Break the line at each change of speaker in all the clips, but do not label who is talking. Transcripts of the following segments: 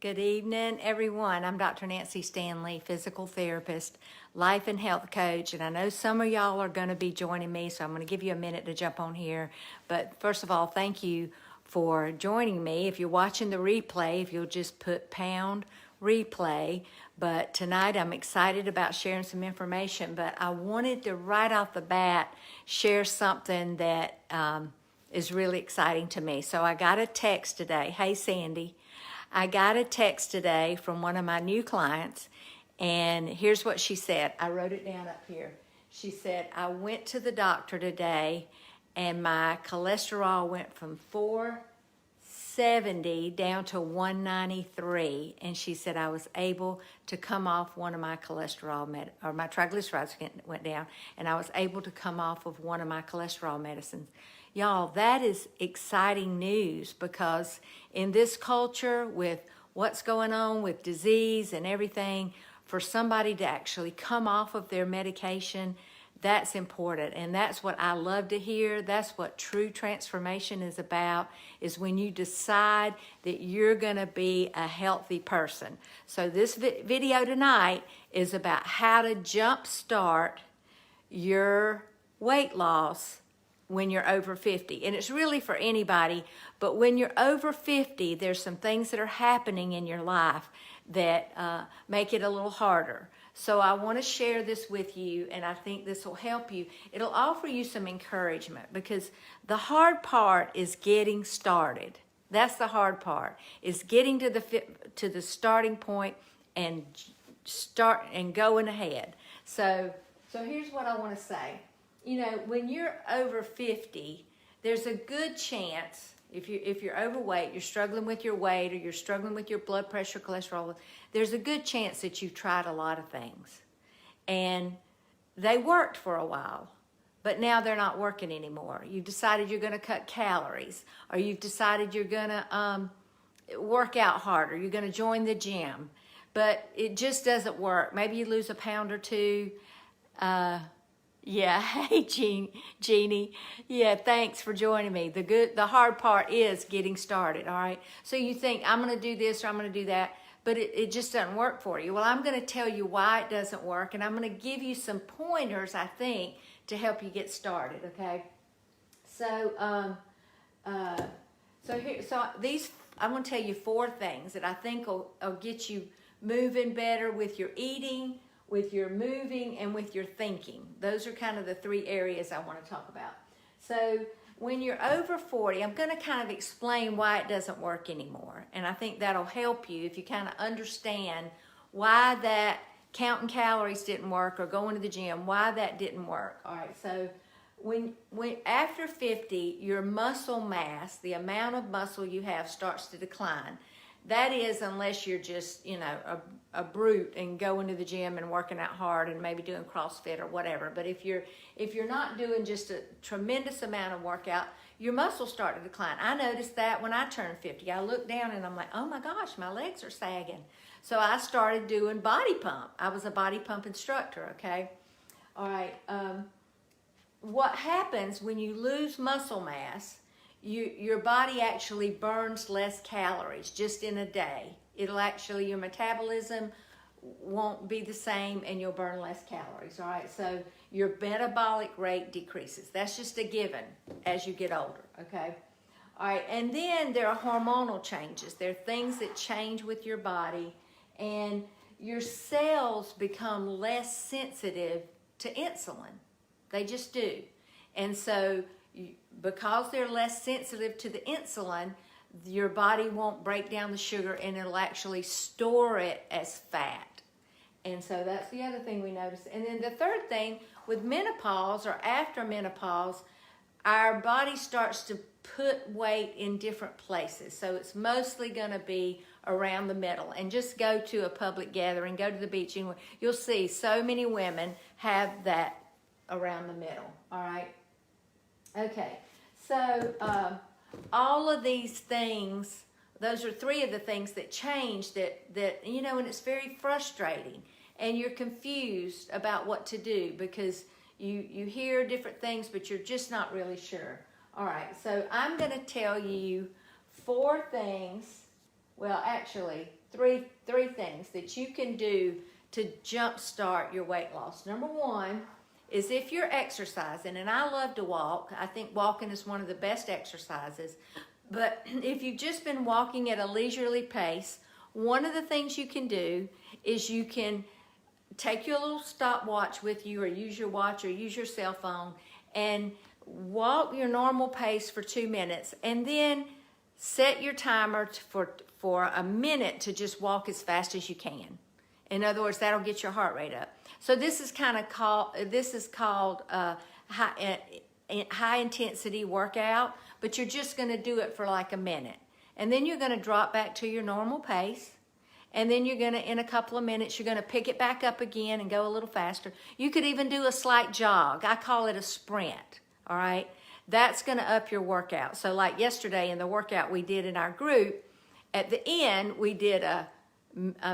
Good evening, everyone. I'm Dr. Nancy Stanley, physical therapist, life and health coach, and I know some of y'all are going to be joining me, so I'm going to give you a minute to jump on here. But first of all, thank you for joining me. If you're watching the replay, if you'll just put pound replay. But tonight I'm excited about sharing some information, but I wanted to right off the bat share something that is really exciting to me. So I got a text today. Hey, Sandy. I got a text today from one of my new clients, and here's what she said. I wrote it down up here. She said, I went to the doctor today, and my cholesterol went from 470 down to 193, and she said I was able to come off one of my cholesterol or my triglycerides went down, and I was able to come off of one of my cholesterol medicines. Y'all, that is exciting news, because in this culture with what's going on with disease and everything, for somebody to actually come off of their medication, that's important. And that's what I love to hear. That's what true transformation is about, is when you decide that you're going to be a healthy person. So this video tonight is about how to jumpstart your weight loss when you're over 50. And it's really for anybody, but when you're over 50, there's some things that are happening in your life that make it a little harder. So I want to share this with you, and I think this will help you. It'll offer you some encouragement, because the hard part is getting started. That's the hard part, is getting to the starting point and start and going ahead. So here's what I want to say. You know, when you're over 50, there's a good chance, if you're overweight, you're struggling with your weight, or you're struggling with your blood pressure, cholesterol, there's a good chance that you've tried a lot of things. And they worked for a while, but now they're not working anymore. You've decided you're going to cut calories, or you've decided you're going to work out harder, you're going to join the gym, but it just doesn't work. Maybe you lose a pound or two. Yeah, hey Jeannie. Yeah, thanks for joining me. The hard part is getting started, all right? So you think, I'm gonna do this or I'm gonna do that, but it just doesn't work for you. Well, I'm gonna tell you why it doesn't work, and I'm gonna give you some pointers, I think, to help you get started, okay? So, I'm gonna tell you 4 things that I think will get you moving better with your eating, with your moving, and with your thinking. Those are kind of the 3 areas I want to talk about. So when you're over 40, I'm going to kind of explain why it doesn't work anymore. And I think that'll help you if you kind of understand why that counting calories didn't work, or going to the gym, why that didn't work. All right, so when after 50, your muscle mass, the amount of muscle you have, starts to decline. That is, unless you're just, a brute and going to the gym and working out hard and maybe doing CrossFit or whatever. But if you're not doing just a tremendous amount of workout, your muscles start to decline. I noticed that when I turned 50. I looked down and I'm like, oh my gosh, my legs are sagging. So I started doing body pump. I was a body pump instructor, okay? All right. What happens when you lose muscle mass, your body actually burns less calories just in a day. Your metabolism won't be the same, and you'll burn less calories, all right? So your metabolic rate decreases. That's just a given as you get older, okay? All right, and then there are hormonal changes. There are things that change with your body, and your cells become less sensitive to insulin. They just do. And so because they're less sensitive to the insulin, your body won't break down the sugar, and it'll actually store it as fat. And so that's the other thing we notice. And then the third thing, with menopause or after menopause, our body starts to put weight in different places. So it's mostly going to be around the middle. And just go to a public gathering, go to the beach, and you'll see so many women have that around the middle, all right? Okay, so all of these things, those are 3 of the things that change that and it's very frustrating, and you're confused about what to do, because you hear different things, but you're just not really sure. All right, so I'm going to tell you 4 things well, actually, three things that you can do to jumpstart your weight loss. Number one is if you're exercising, and I love to walk. I think walking is one of the best exercises. But if you've just been walking at a leisurely pace, one of the things you can do is you can take your little stopwatch with you, or use your watch, or use your cell phone, and walk your normal pace for 2 minutes, and then set your timer for a minute to just walk as fast as you can. In other words, that'll get your heart rate up. So this is called high intensity workout, but you're just going to do it for like a minute, and then you're going to drop back to your normal pace. And then you're going to, in a couple of minutes, you're going to pick it back up again and go a little faster. You could even do a slight jog. I call it a sprint, all right? That's going to up your workout. So like yesterday in the workout we did in our group, at the end, we did a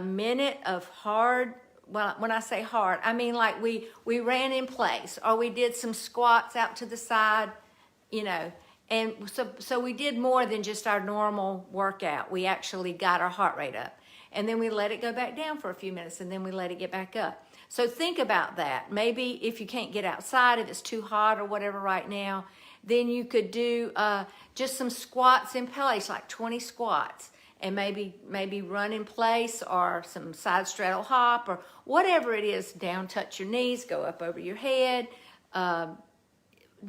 minute of hard, well, when I say hard, I mean like we ran in place, or we did some squats out to the side, you know. And so we did more than just our normal workout. We actually got our heart rate up. And then we let it go back down for a few minutes, and then we let it get back up. So think about that. Maybe if you can't get outside, if it's too hot or whatever right now, then you could do just some squats in place, like 20 squats, and maybe run in place, or some side straddle hop, or whatever it is. Down, touch your knees, go up over your head.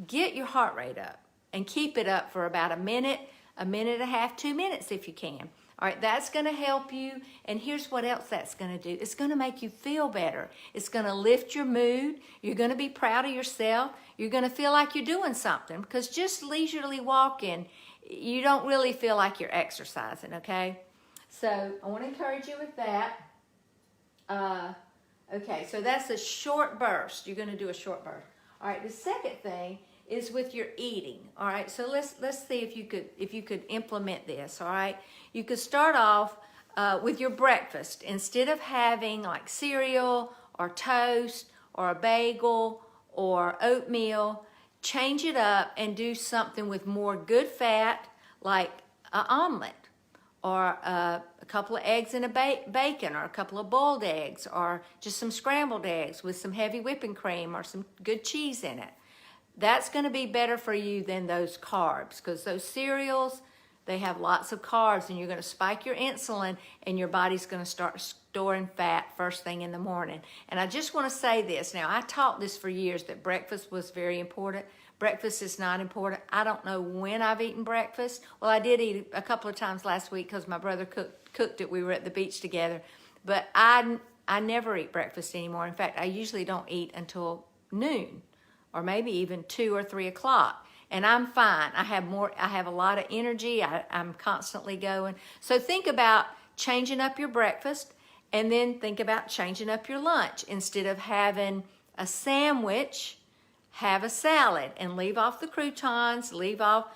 Get your heart rate up and keep it up for about a minute and a half, 2 minutes if you can. All right, that's going to help you. And here's what else that's going to do. It's going to make you feel better. It's going to lift your mood. You're going to be proud of yourself. You're going to feel like you're doing something, because just leisurely walking, you don't really feel like you're exercising, okay? So I want to encourage you with that. Okay, so that's a short burst. You're going to do a short burst. All right, the second thing is with your eating. All right, so let's see if you could implement this. All right, you could start off with your breakfast. Instead of having like cereal or toast or a bagel or oatmeal, change it up and do something with more good fat, like an omelet, or a couple of eggs and a bacon, or a couple of boiled eggs, or just some scrambled eggs with some heavy whipping cream or some good cheese in it. That's going to be better for you than those carbs, because those cereals, they have lots of carbs, and you're going to spike your insulin, and your body's going to start storing fat first thing in the morning. And I just want to say this. Now, I taught this for years, that breakfast was very important. Breakfast is not important. I don't know when I've eaten breakfast. Well, I did eat a couple of times last week because my brother cooked it. We were at the beach together. But I never eat breakfast anymore. In fact, I usually don't eat until noon, or maybe even 2 or 3 o'clock. And I'm fine. I have a lot of energy. I'm constantly going. So think about changing up your breakfast, and then think about changing up your lunch. Instead of having a sandwich, have a salad, and leave off the croutons, leave off,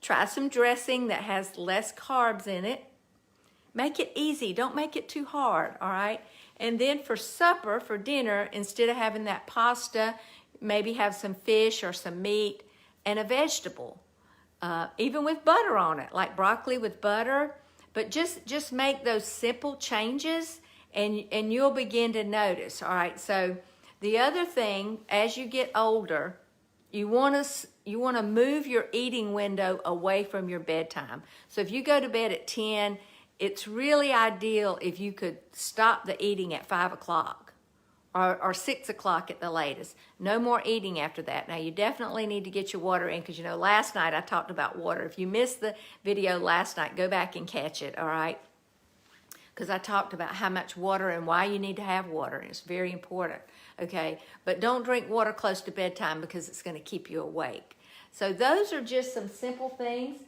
try some dressing that has less carbs in it. Make it easy. Don't make it too hard, all right? And then for supper, for dinner, instead of having that pasta, maybe have some fish or some meat and a vegetable, even with butter on it, like broccoli with butter. But just make those simple changes, and you'll begin to notice. All right, so the other thing, as you get older, you want to move your eating window away from your bedtime. So if you go to bed at 10, it's really ideal if you could stop the eating at 5 o'clock. Or 6 o'clock at the latest. No more eating after that. Now, you definitely need to get your water in, because, last night I talked about water. If you missed the video last night, go back and catch it, all right? Because I talked about how much water and why you need to have water. It's very important, okay? But don't drink water close to bedtime, because it's going to keep you awake. So those are just some simple things.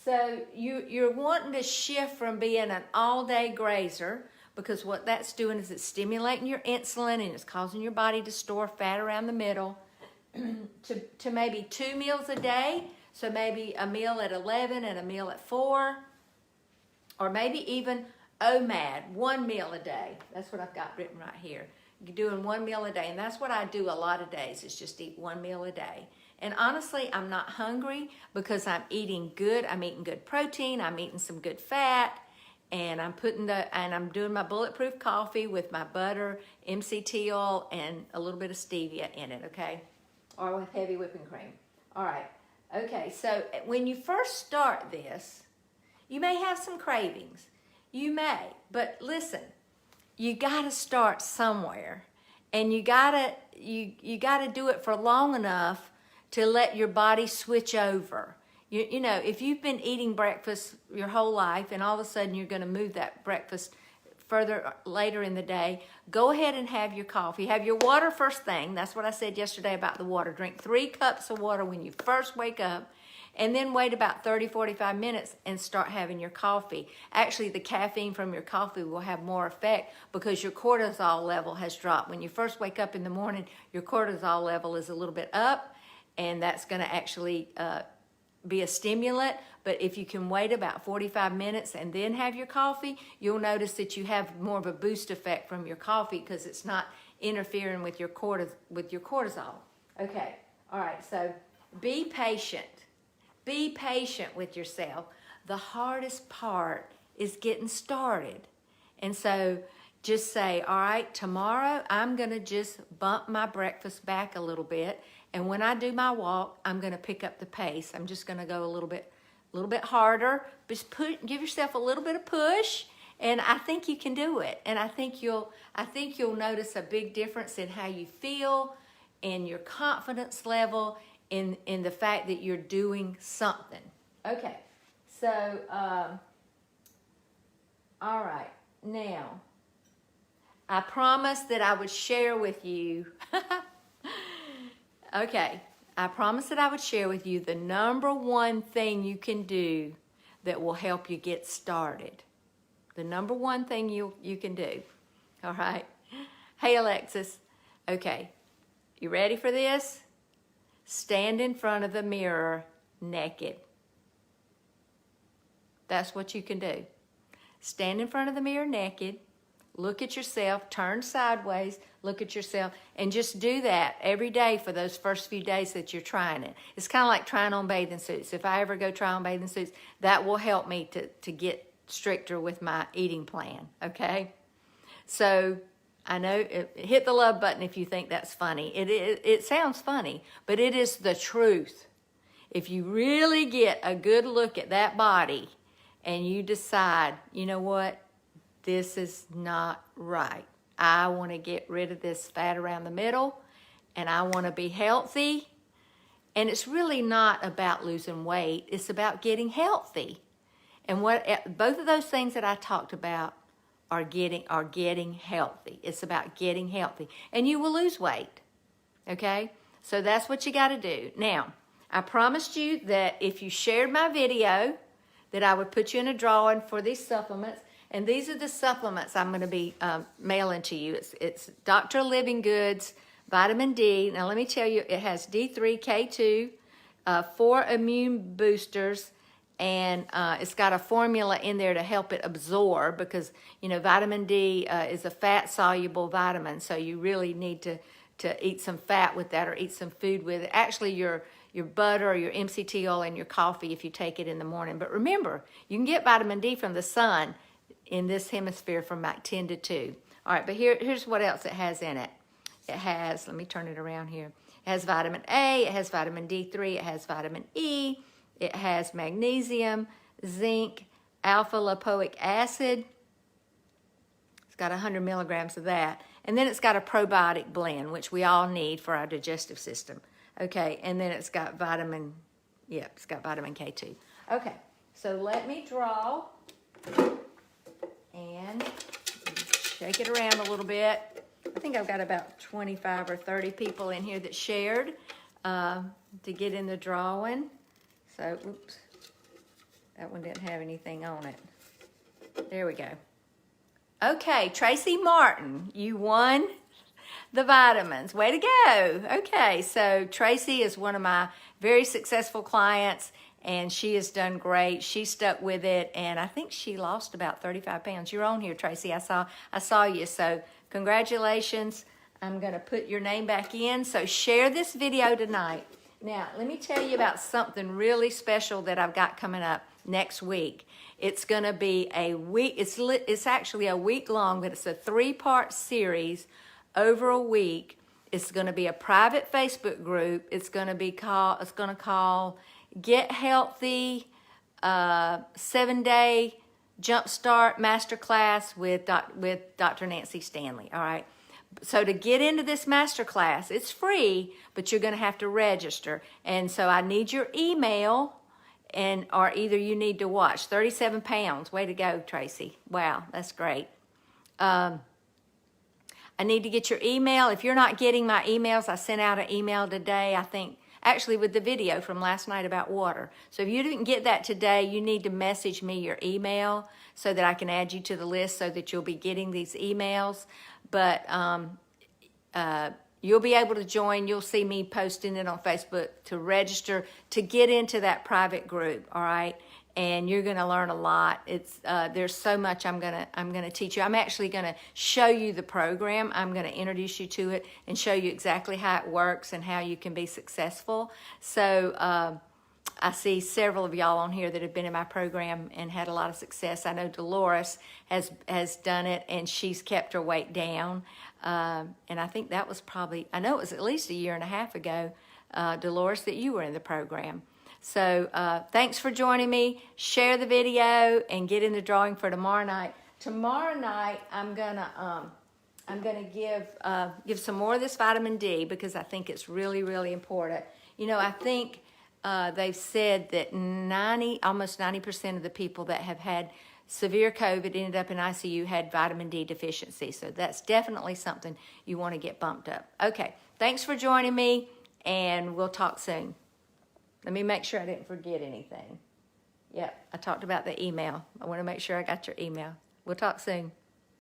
So you're wanting to shift from being an all-day grazer, because what that's doing is it's stimulating your insulin, and it's causing your body to store fat around the middle, to maybe 2 meals a day. So maybe a meal at 11 and a meal at 4, or maybe even OMAD, 1 meal a day. That's what I've got written right here. You're doing 1 meal a day, and that's what I do a lot of days, is just eat 1 meal a day. And honestly, I'm not hungry because I'm eating good. I'm eating good protein. I'm eating some good fat. And I'm doing my bulletproof coffee with my butter, MCT oil, and a little bit of stevia in it, okay? Or with heavy whipping cream. All right. Okay, so when you first start this, you may have some cravings. You may, but listen, you got to start somewhere, and you got to do it for long enough to let your body switch over. You know, if you've been eating breakfast your whole life and all of a sudden you're going to move that breakfast further later in the day, go ahead and have your coffee. Have your water first thing. That's what I said yesterday about the water. Drink 3 cups of water when you first wake up, and then wait about 30-45 minutes and start having your coffee. Actually, the caffeine from your coffee will have more effect because your cortisol level has dropped. When you first wake up in the morning, your cortisol level is a little bit up, and that's going to actually be a stimulant. But if you can wait about 45 minutes and then have your coffee, you'll notice that you have more of a boost effect from your coffee because it's not interfering with your cortisol. Okay, all right, so be patient. Be patient with yourself. The hardest part is getting started. And so just say, all right, tomorrow I'm going to just bump my breakfast back a little bit. And when I do my walk, I'm going to pick up the pace. I'm just going to go a little bit harder. Just give yourself a little bit of push, and I think you can do it. And I think you'll notice a big difference in how you feel, in your confidence level, in the fact that you're doing something. Okay, so all right, now I promised that I would share with you. Okay, I promised that I would share with you the number one thing you can do that will help you get started. The number one thing you can do. All right? Hey, Alexis. Okay, you ready for this? Stand in front of the mirror naked. That's what you can do. Stand in front of the mirror naked. Look at yourself, turn sideways, look at yourself, and just do that every day for those first few days that you're trying it. It's kind of like trying on bathing suits. If I ever go try on bathing suits, that will help me to get stricter with my eating plan, okay? So I know, hit the love button if you think that's funny. It sounds funny, but it is the truth. If you really get a good look at that body and you decide, you know what? This is not right. I want to get rid of this fat around the middle, and I want to be healthy. And it's really not about losing weight. It's about getting healthy. And both of those things that I talked about are getting healthy. It's about getting healthy. And you will lose weight. Okay? So that's what you got to do. Now, I promised you that if you shared my video, that I would put you in a drawing for these supplements. And these are the supplements I'm going to be mailing to you. It's Dr. Living Goods Vitamin D. Now, let me tell you, it has D3, K2, 4 immune boosters, and it's got a formula in there to help it absorb because, you know, vitamin D is a fat-soluble vitamin, so you really need to eat some fat with that or eat some food with it. Actually, your butter or your MCT oil and your coffee if you take it in the morning. But remember, you can get vitamin D from the sun in this hemisphere from about 10 to 2. All right, but here's what else it has in it. It has, let me turn it around here. It has vitamin A, it has vitamin D3, it has vitamin E, it has magnesium, zinc, alpha lipoic acid. It's got 100 milligrams of that. And then it's got a probiotic blend, which we all need for our digestive system. Okay, and then it's got vitamin K2. Okay, so let me draw and shake it around a little bit. I think I've got about 25 or 30 people in here that shared to get in the drawing. So, oops, that one didn't have anything on it. There we go. Okay, Tracy Martin, you won the vitamins. Way to go. Okay, so Tracy is one of my very successful clients, and she has done great. She stuck with it, and I think she lost about 35 pounds. You're on here, Tracy. I saw you, so congratulations. I'm going to put your name back in. So share this video tonight. Now, let me tell you about something really special that I've got coming up next week. It's going to be a week. It's actually a week long, but it's a 3-part series over a week. It's going to be a private Facebook group. It's going to call Get Healthy 7-Day Jumpstart Masterclass with Dr. Nancy Stanley. All right. So to get into this masterclass, it's free, but you're going to have to register. And so I need your email, or either you need to watch. 37 pounds. Way to go, Tracy. Wow, that's great. I need to get your email. If you're not getting my emails, I sent out an email today, I think, actually with the video from last night about water. So if you didn't get that today, you need to message me your email so that I can add you to the list so that you'll be getting these emails. But you'll be able to join. You'll see me posting it on Facebook to register to get into that private group, all right? And you're going to learn a lot. There's so much I'm gonna teach you. I'm actually going to show you the program. I'm going to introduce you to it and show you exactly how it works and how you can be successful. So I see several of y'all on here that have been in my program and had a lot of success. I know Dolores has done it, and she's kept her weight down. And I think that was I know it was at least 1.5 years ago, Dolores, that you were in the program. So thanks for joining me. Share the video and get in the drawing for tomorrow night. Tomorrow night, I'm gonna give some more of this vitamin D because I think it's really, really important. You know, I think they've said that almost 90% of the people that have had severe COVID ended up in ICU had vitamin D deficiency. So that's definitely something you want to get bumped up. Okay, thanks for joining me, and we'll talk soon. Let me make sure I didn't forget anything. Yep, I talked about the email. I want to make sure I got your email. We'll talk soon.